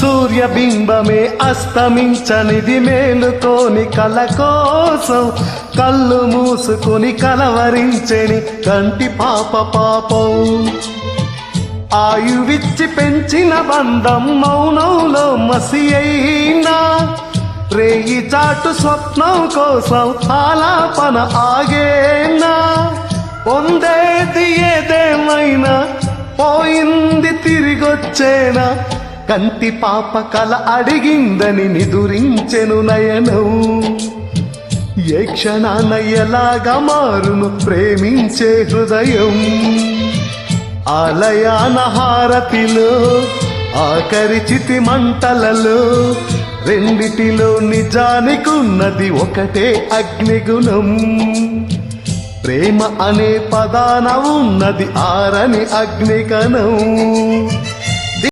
సూర్యబింబమే అస్తమించనిది మేలుకోని కల కోసం కళ్ళు మూసుకొని కలవరించెని కంటి పాప పాపం. ఆయువిచ్చి పెంచిన బంధం మౌనంలో మసి అయినా రేయి చాటు స్వప్నం కోసం ఆలాపన ఆగేనా. పొందేది ఏదేమైనా పోయింది తిరిగొచ్చేనా. కంటి పాప కల అడిగిందని నిదురించెను నయనం. ఏ క్షణాన ఎలాగా మారును ప్రేమించే హృదయం. ఆలయాన హారతిలో ఆఖరి చితి మంటలలో రెండిటిలో నిజానికున్నది ఒకటే అగ్నిగుణం. ప్రేమ అనే పదాన ఉన్నది ఆరని అగ్నికణం.